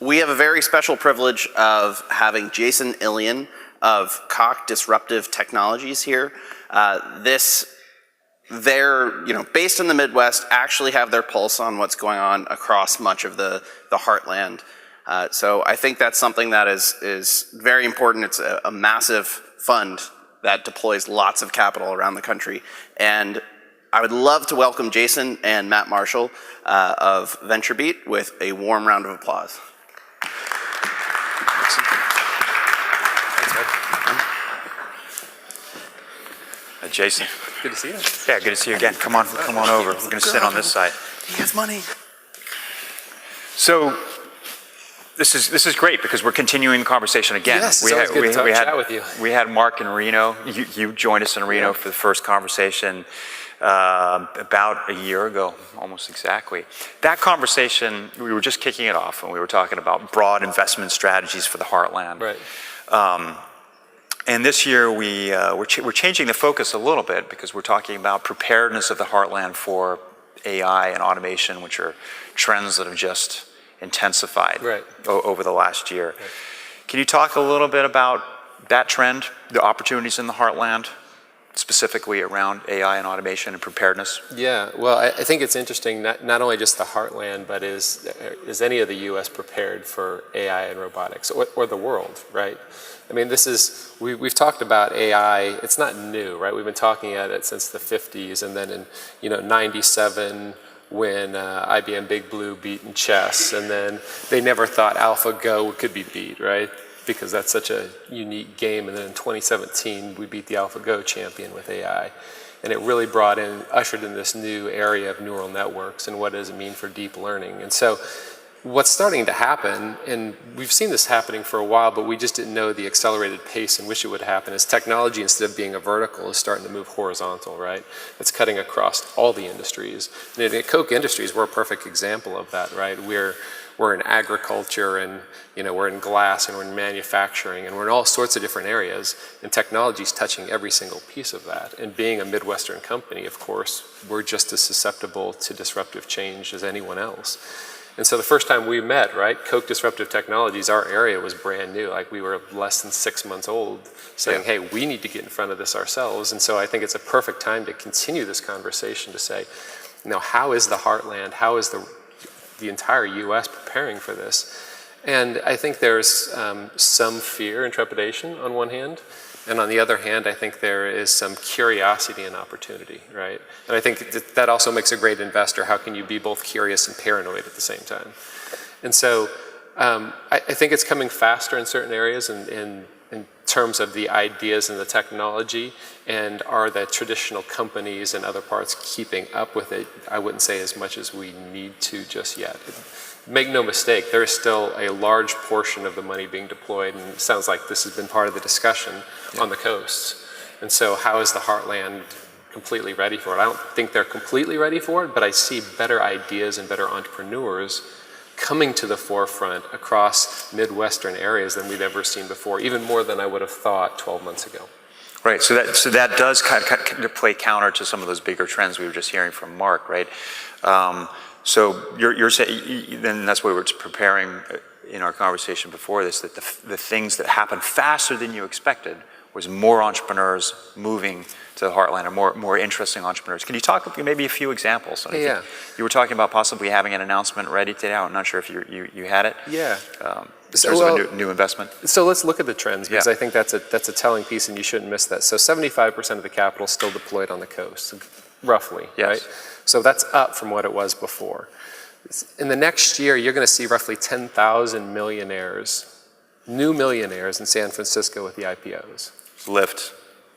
we have a very special privilege of having Jason Illian of Koch Disruptive Technologies here. They're based in the Midwest, actually have their pulse on what's going on across much of the Heartland. So I think that's something that is very important. It's a massive fund that deploys lots of capital around the country. And I would love to welcome Jason and Matt Marshall of VentureBeat with a warm round of applause. Jason. Good to see you. Yeah, good to see you again. Come on over. We're going to sit on this side. He has money. So this is great because we're continuing the conversation again. Yes, it's always good to chat with you. We had Mark in Reno. You joined us in Reno for the first conversation about a year ago, almost exactly. That conversation, we were just kicking it off and we were talking about broad investment strategies for the Heartland. Right. And this year we're changing the focus a little bit because we're talking about preparedness of the Heartland for AI and automation, which are trends that have just intensified over the last year. Right. Can you talk a little bit about that trend, the opportunities in the Heartland, specifically around AI and automation and preparedness? Yeah, well, I think it's interesting, not only just the Heartland, but is any of the U.S. prepared for AI and robotics, or the world, right? I mean, we've talked about AI, it's not new, right? We've been talking about it since the 50s, and then in 97, when IBM Big Blue beat in chess, and then they never thought AlphaGo could be beat, right? Because that's such a unique game, and then in 2017, we beat the AlphaGo champion with AI. And it really ushered in this new area of neural networks, and what does it mean for deep learning? And so what's starting to happen, and we've seen this happening for a while, but we just didn't know the accelerated pace in which it would happen, is technology, instead of being a vertical, is starting to move horizontal, right? It's cutting across all the industries. And at Koch Industries, we're a perfect example of that, right? We're in agriculture, and we're in glass, and we're in manufacturing, and we're in all sorts of different areas, and technology is touching every single piece of that. And being a Midwestern company, of course, we're just as susceptible to disruptive change as anyone else. And so the first time we met, right, Koch Disruptive Technologies, our area was brand new. Like, we were less than 6 months old, saying, hey, we need to get in front of this ourselves. And so I think it's a perfect time to continue this conversation to say, how is the Heartland, how is the entire U.S. preparing for this? And I think there's some fear and trepidation on one hand, and on the other hand, I think there is some curiosity and opportunity, right? And I think that also makes a great investor. How can you be both curious and paranoid at the same time? And so I think it's coming faster in certain areas in terms of the ideas and the technology, and are the traditional companies and other parts keeping up with it? I wouldn't say as much as we need to just yet. Make no mistake, there is still a large portion of the money being deployed, and it sounds like this has been part of the discussion on the coasts. And so how is the Heartland completely ready for it? I don't think they're completely ready for it, but I see better ideas and better entrepreneurs coming to the forefront across Midwestern areas than we've ever seen before, even more than I would have thought 12 months ago. Right, so that does kind of play counter to some of those bigger trends we were just hearing from Mark, right? So you're saying, then that's why we're preparing in our conversation before this, that the things that happened faster than you expected was more entrepreneurs moving to the Heartland, or more interesting entrepreneurs. Can you talk maybe a few examples? Yeah. You were talking about possibly having an announcement ready today. I'm not sure if you had it. Yeah. In terms of a new investment. So let's look at the trends, because I think that's a telling piece, and you shouldn't miss that. So 75% of the capital is still deployed on the coast, roughly, right? So that's up from what it was before. In the next year, you're going to see roughly 10,000 millionaires, new millionaires in San Francisco with the IPOs. Lyft.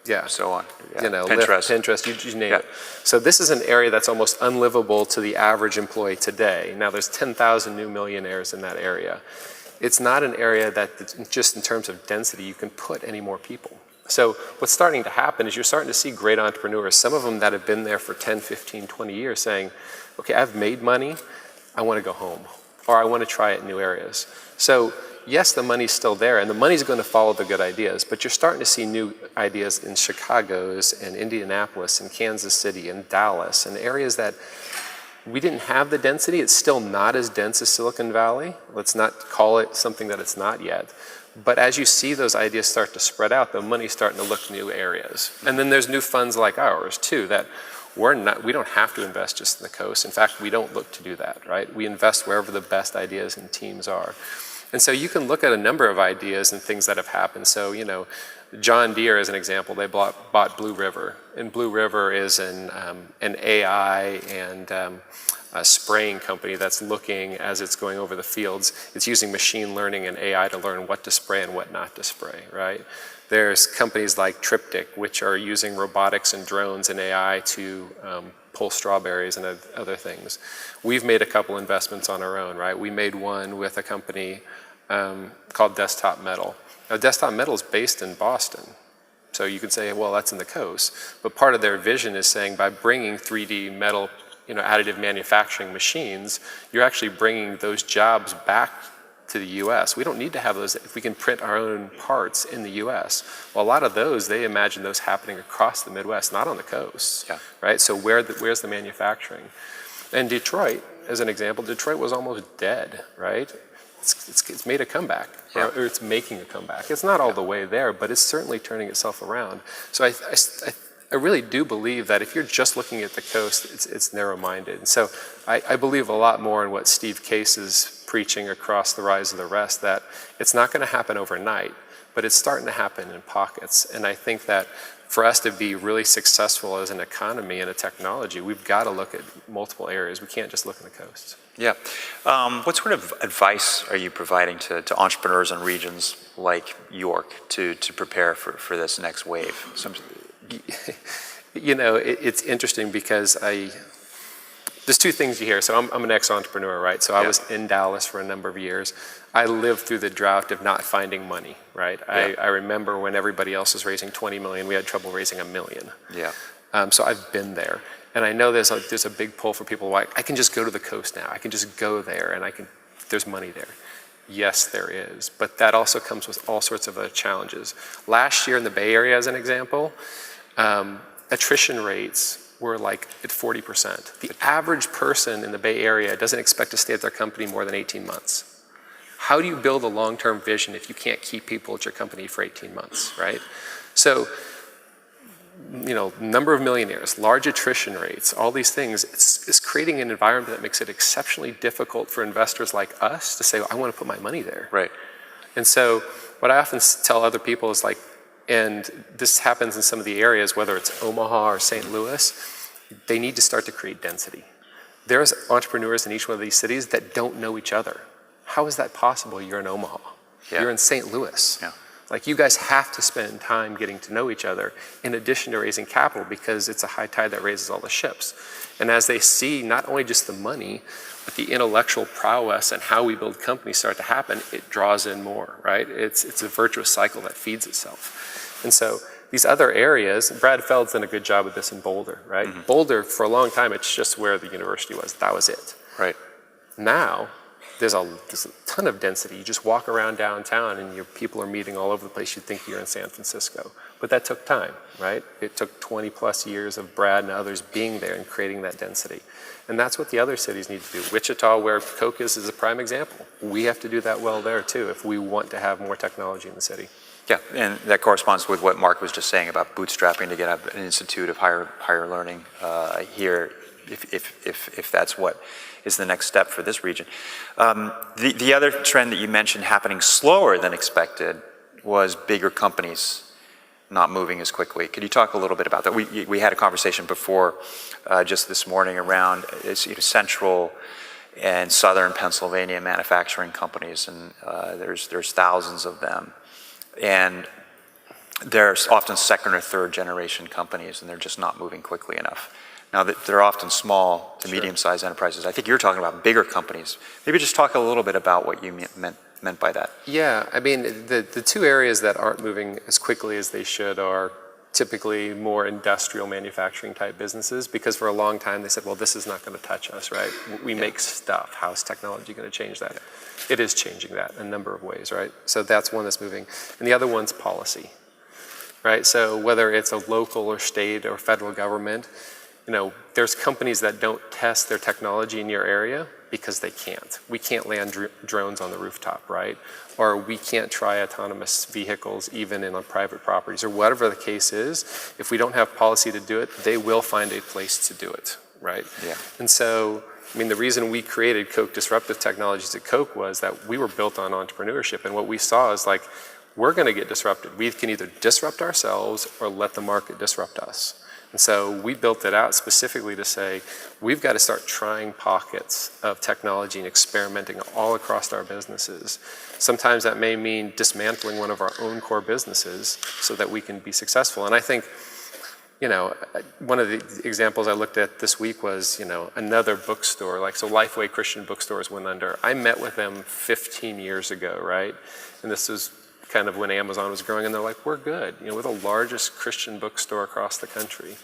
Yeah. So on. Yeah. Lyft, Pinterest, you name it. So this is an area that's almost unlivable to the average employee today. Now there's 10,000 new millionaires in that area. It's not an area that, just in terms of density, you can put any more people. So what's starting to happen is you're starting to see great entrepreneurs, some of them that have been there for 10, 15, 20 years, saying, okay, I've made money, I want to go home, or I want to try it in new areas. So yes, the money's still there, and the money's going to follow the good ideas, but you're starting to see new ideas in Chicago's and Indianapolis and Kansas City and Dallas, and areas that We didn't have the density. It's still not as dense as Silicon Valley. Let's not call it something that it's not yet. But as you see those ideas start to spread out, the money's starting to look new areas. And then there's new funds like ours too that we don't have to invest just in the coast. In fact, we don't look to do that, right? We invest wherever the best ideas and teams are. And so you can look at a number of ideas and things that have happened. So, you know, John Deere, as an example, they bought Blue River. And Blue River is an AI and a spraying company that's looking, as it's going over the fields, it's using machine learning and AI to learn what to spray and what not to spray, right? There's companies like Triptych, which are using robotics and drones and AI to pull strawberries and other things. We've made a couple investments on our own, right? We made one with a company called Desktop Metal. Now, Desktop Metal is based in Boston. So you could say, well, that's in the coast. But part of their vision is saying by bringing 3D metal, you know, additive manufacturing machines, you're actually bringing those jobs back to the US. We don't need to have those if we can print our own parts in the US. Well, a lot of those, they imagine those happening across the Midwest, not on the coast, right? So where's the manufacturing? And Detroit, as an example, Detroit was almost dead, right? It's made a comeback, or it's making a comeback. It's not all the way there, but it's certainly turning itself around. So I really do believe that if you're just looking at the coast, it's narrow-minded. And so I believe a lot more in what Steve Case is preaching across the Rise of the Rest, that it's not going to happen overnight, but it's starting to happen in pockets. And I think that for us to be really successful as an economy and a technology, we've got to look at multiple areas. We can't just look at the coast. Yeah. What sort of advice are you providing to entrepreneurs in regions like York to prepare for this next wave? You know, it's interesting because there's two things you hear. So I'm an ex-entrepreneur, right? So I was in Dallas for a number of years. I lived through the drought of not finding money, right? I remember when everybody else was raising 20 million, we had trouble raising $1 million. Yeah. So I've been there. And I know there's a big pull for people like, I can just go to the coast now. I can just go there and there's money there. Yes, there is. But that also comes with all sorts of other challenges. Last year in the Bay Area, as an example, attrition rates were like at 40%. The average person in the Bay Area doesn't expect to stay at their company more than 18 months. How do you build a long-term vision if you can't keep people at your company for 18 months, right? So, you know, number of millionaires, large attrition rates, all these things, it's creating an environment that makes it exceptionally difficult for investors like us to say, well, I want to put my money there. Right. And so what I often tell other people is like, and this happens in some of the areas, whether it's Omaha or St. Louis, they need to start to create density. There's entrepreneurs in each one of these cities that don't know each other. How is that possible? You're in Omaha. Yeah. You're in St. Louis. Yeah. Like, you guys have to spend time getting to know each other in addition to raising capital, because it's a high tide that raises all the ships. And as they see not only just the money, but the intellectual prowess and how we build companies start to happen, it draws in more, right? It's a virtuous cycle that feeds itself. And so these other areas, Brad Feld's done a good job with this in Boulder, right? Mm-hmm. Boulder, for a long time, it's just where the university was. That was it. Right. Now, there's a ton of density. You just walk around downtown and your people are meeting all over the place. You'd think you're in San Francisco. But that took time, right? It took 20 plus years of Brad and others being there and creating that density. And that's what the other cities need to do. Wichita, where Koch is a prime example. We have to do that well there too if we want to have more technology in the city. Yeah, and that corresponds with what Mark was just saying about bootstrapping to get an institute of higher learning here, if that's what is the next step for this region. The other trend that you mentioned happening slower than expected was bigger companies not moving as quickly. Could you talk a little bit about that? We had a conversation before just this morning around central and southern Pennsylvania manufacturing companies, and there's thousands of them. And there's often second or third generation companies, and they're just not moving quickly enough. Now, they're often small to medium-sized enterprises. I think you're talking about bigger companies. Maybe just talk a little bit about what you meant by that. Yeah, I mean, the two areas that aren't moving as quickly as they should are typically more industrial manufacturing type businesses, because for a long time they said, well, this is not going to touch us, right? We make stuff. How is technology going to change that? It is changing that in a number of ways, right? So that's one that's moving. And the other one's policy, right? So whether it's a local or state or federal government, there's companies that don't test their technology in your area because they can't. We can't land drones on the rooftop, right? Or we can't try autonomous vehicles even in on private properties, or whatever the case is. If we don't have policy to do it, they will find a place to do it, right? Yeah. And so, the reason we created Koch Disruptive Technologies at Koch was that we were built on entrepreneurship, and what we saw is like, we're gonna get disrupted. We can either disrupt ourselves or let the market disrupt us. And so we built it out specifically to say, we've got to start trying pockets of technology and experimenting all across our businesses. Sometimes that may mean dismantling one of our own core businesses so that we can be successful. And I think, one of the examples I looked at this week was, another bookstore, so Lifeway Christian Bookstores went under. I met with them 15 years ago, right? And this was kind of when Amazon was growing, and they're like, we're good. We're the largest Christian bookstore across the country.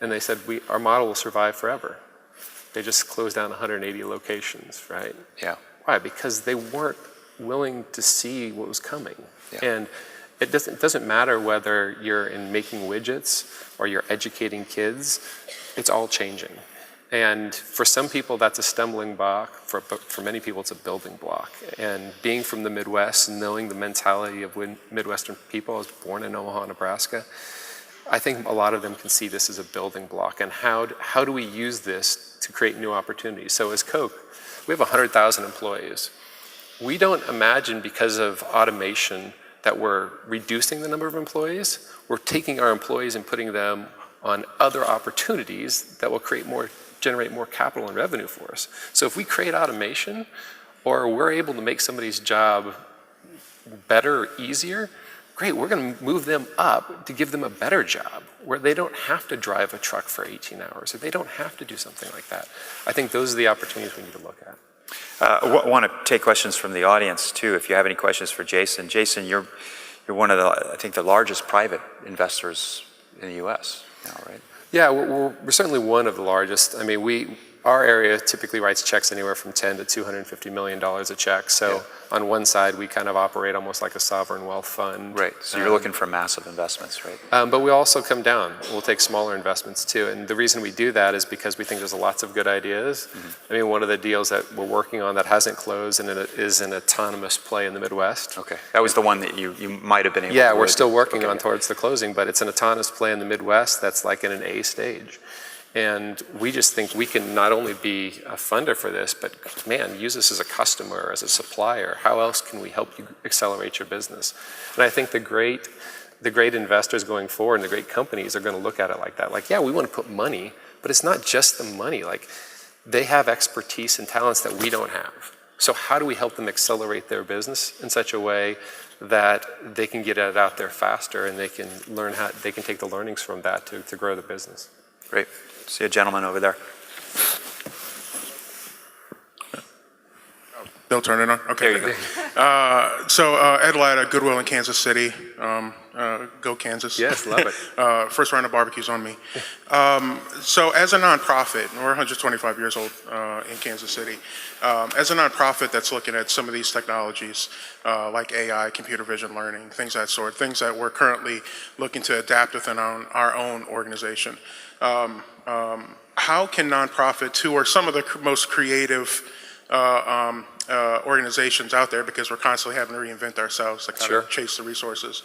And they said, our model will survive forever. They just closed down 180 locations, right? Yeah. Why? Because they weren't willing to see what was coming. Yeah. And it doesn't matter whether you're in making widgets or you're educating kids, it's all changing. And for some people, that's a stumbling block. For many people, it's a building block. And being from the Midwest, knowing the mentality of Midwestern people, I was born in Omaha, Nebraska, I think a lot of them can see this as a building block. And how do we use this to create new opportunities? So as Koch, we have 100,000 employees. We don't imagine, because of automation, that we're reducing the number of employees. We're taking our employees and putting them on other opportunities that will generate more capital and revenue for us. So if we create automation, or we're able to make somebody's job better or easier, great, we're gonna move them up to give them a better job, where they don't have to drive a truck for 18 hours, or they don't have to do something like that. I think those are the opportunities we need to look at. I want to take questions from the audience too, if you have any questions for Jason. Jason, you're one of I think the largest private investors in the US now, right? Yeah, we're certainly one of the largest. Our area typically writes checks anywhere from $10 to $250 million a check. So on one side, we kind of operate almost like a sovereign wealth fund. Right, so you're looking for massive investments, right? But we also come down. We'll take smaller investments too. And the reason we do that is because we think there's lots of good ideas. Mm-hmm. One of the deals that we're working on that hasn't closed and it is an autonomous play in the Midwest. Okay, that was the one that you might have been able to. Yeah, we're still working on towards the closing, but it's an autonomous play in the Midwest that's like in an A stage. And we just think we can not only be a funder for this, but man, use this as a customer, as a supplier. How else can we help you accelerate your business? And I think the great investors going forward and the great companies are going to look at it like that. Like, yeah, we want to put money, but it's not just the money. Like, they have expertise and talents that we don't have. So how do we help them accelerate their business in such a way that they can get it out there faster and they can learn how, they can take the learnings from that to grow the business? Great. See a gentleman over there. They'll turn it on? Okay. There you go. So Ed Latta, Goodwill in Kansas City. Go Kansas. Yes, love it. First round of barbecues on me. So as a nonprofit, we're 125 years old in Kansas City. As a nonprofit that's looking at some of these technologies like AI, computer vision learning, things of that sort, things that we're currently looking to adapt within our own organization. How can nonprofits, who are some of the most creative organizations out there, because we're constantly having to reinvent ourselves to kind of chase the resources,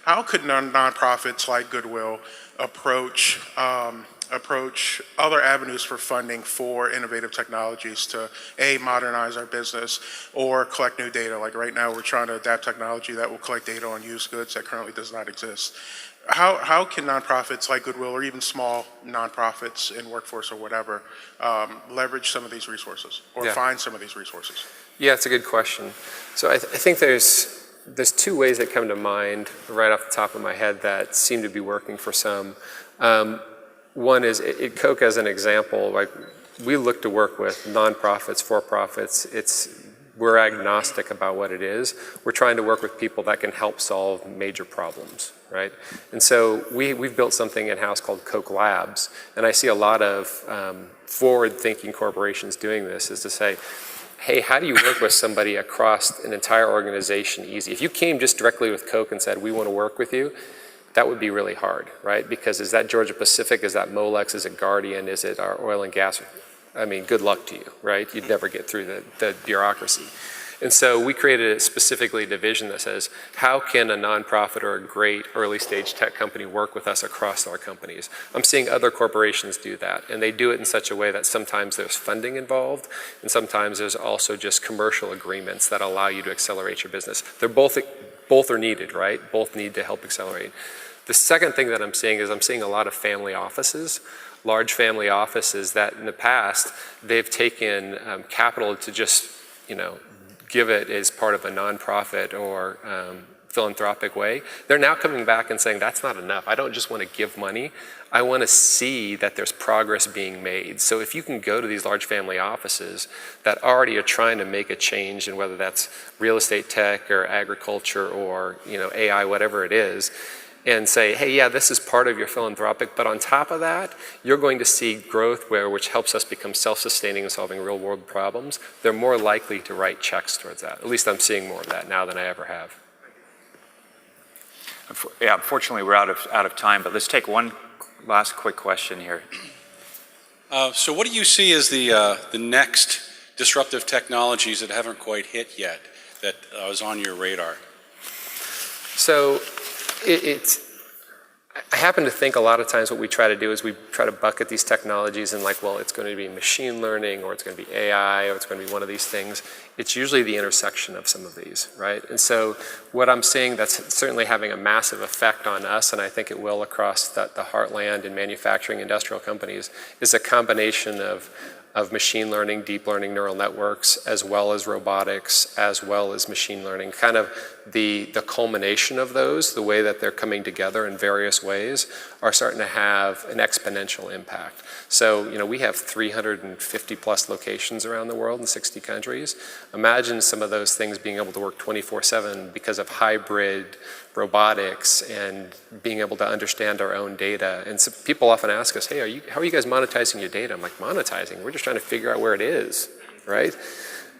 how could nonprofits like Goodwill approach other avenues for funding for innovative technologies to modernize our business or collect new data? Like right now, we're trying to adapt technology that will collect data on used goods that currently does not exist. How can nonprofits like Goodwill, or even small nonprofits in workforce or whatever, leverage some of these resources or find some of these resources? Yeah, it's a good question. So I think there's two ways that come to mind right off the top of my head that seem to be working for some. One is at Koch, as an example, like we look to work with nonprofits, for-profits. We're agnostic about what it is. We're trying to work with people that can help solve major problems, right? And so we've built something in-house called Koch Labs, and I see a lot of forward-thinking corporations doing this, is to say, hey, how do you work with somebody across an entire organization easy? If you came just directly with Koch and said, we want to work with you, that would be really hard, right? Because is that Georgia Pacific, is that Molex, is it Guardian, is it our oil and gas? I mean, good luck to you, right? You'd never get through the bureaucracy. And so we created specifically a division that says, how can a nonprofit or a great early stage tech company work with us across our companies? I'm seeing other corporations do that, and they do it in such a way that sometimes there's funding involved, and sometimes there's also just commercial agreements that allow you to accelerate your business. They're both are needed, right? Both need to help accelerate. The second thing that I'm seeing is I'm seeing a lot of family offices, large family offices that in the past, they've taken capital to just, give it as part of a nonprofit or philanthropic way. They're now coming back and saying, that's not enough. I don't just want to give money. I want to see that there's progress being made. So if you can go to these large family offices that already are trying to make a change, and whether that's real estate tech or agriculture or AI, whatever it is, and say, hey, yeah, this is part of your philanthropic, but on top of that, you're going to see growth which helps us become self-sustaining and solving real-world problems. They're more likely to write checks towards that. At least I'm seeing more of that now than I ever have. Yeah, unfortunately, we're out of time, but let's take one last quick question here. So what do you see as the next disruptive technologies that haven't quite hit yet that is on your radar? So I happen to think a lot of times what we try to do is we try to bucket these technologies in like, well, it's going to be machine learning, or it's going to be AI, or it's going to be one of these things. It's usually the intersection of some of these, right? And so what I'm seeing that's certainly having a massive effect on us, and I think it will across the heartland and manufacturing industrial companies, is a combination of machine learning, deep learning neural networks, as well as robotics, as well as machine learning. Kind of the culmination of those, the way that they're coming together in various ways, are starting to have an exponential impact. So, we have 350 plus locations around the world in 60 countries. Imagine some of those things being able to work 24/7 because of hybrid robotics and being able to understand our own data. And so people often ask us, hey, how are you guys monetizing your data? I'm like, monetizing? We're just trying to figure out where it is, right?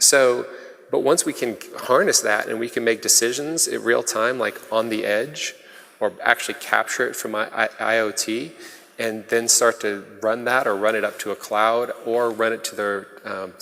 So, but once we can harness that and we can make decisions in real time, like on the edge, or actually capture it from IoT, and then start to run that or run it up to a cloud or run it to their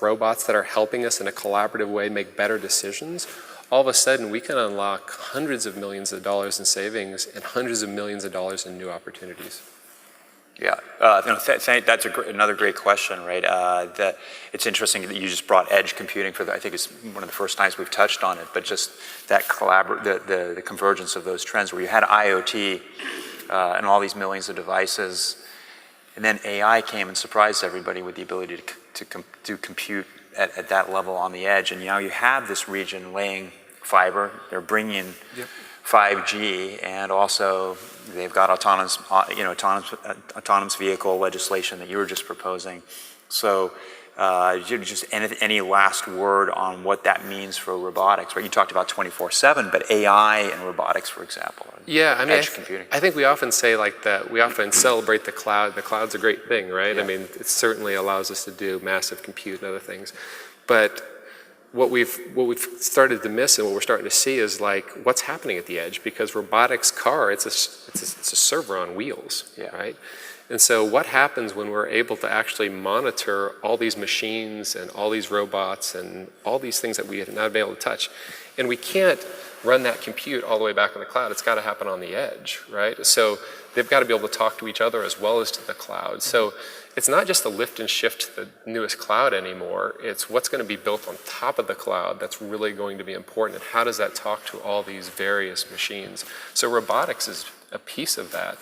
robots that are helping us in a collaborative way make better decisions, all of a sudden we can unlock hundreds of millions of dollars in savings and hundreds of millions of dollars in new opportunities. Yeah, that's another great question, right? It's interesting that you just brought edge computing I think it's one of the first times we've touched on it, but just that the convergence of those trends where you had IoT and all these millions of devices, and then AI came and surprised everybody with the ability to compute at that level on the edge, and now you have this region laying fiber, they're bringing 5G, and also they've got autonomous vehicle legislation that you were just proposing. So just any last word on what that means for robotics? Right? You talked about 24/7, but AI and robotics, for example. Yeah, I mean, edge computing. I think we often say like that. We often celebrate the cloud. The cloud's a great thing, right? Yeah. I mean, it certainly allows us to do massive compute and other things, but what we've started to miss and what we're starting to see is like what's happening at the edge, because robotics car, it's a server on wheels, right? And so what happens when we're able to actually monitor all these machines and all these robots and all these things that we have not been able to touch, and we can't run that compute all the way back on the cloud. It's got to happen on the edge, right? So they've got to be able to talk to each other as well as to the cloud. So it's not just a lift and shift to the newest cloud anymore. It's what's going to be built on top of the cloud that's really going to be important, and how does that talk to all these various machines? So robotics is a piece of that.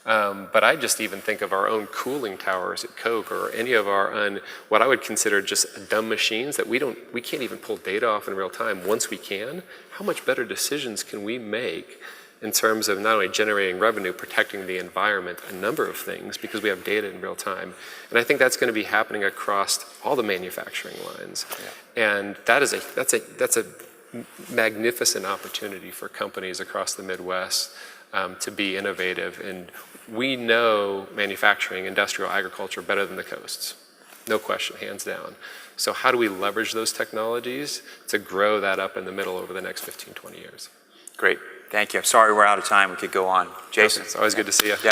But I just even think of our own cooling towers at Koch, or any of our what I would consider just dumb machines that we can't even pull data off in real time. Once we can, how much better decisions can we make in terms of not only generating revenue, protecting the environment, a number of things, because we have data in real time. And I think that's going to be happening across all the manufacturing lines. Yeah. And that's a magnificent opportunity for companies across the Midwest to be innovative. And we know manufacturing, industrial, agriculture better than the coasts. No question, hands down. So how do we leverage those technologies to grow that up in the middle over the next 15, 20 years? Great. Thank you. I'm sorry we're out of time. We could go on. Jason. It's always good to see you. Yeah.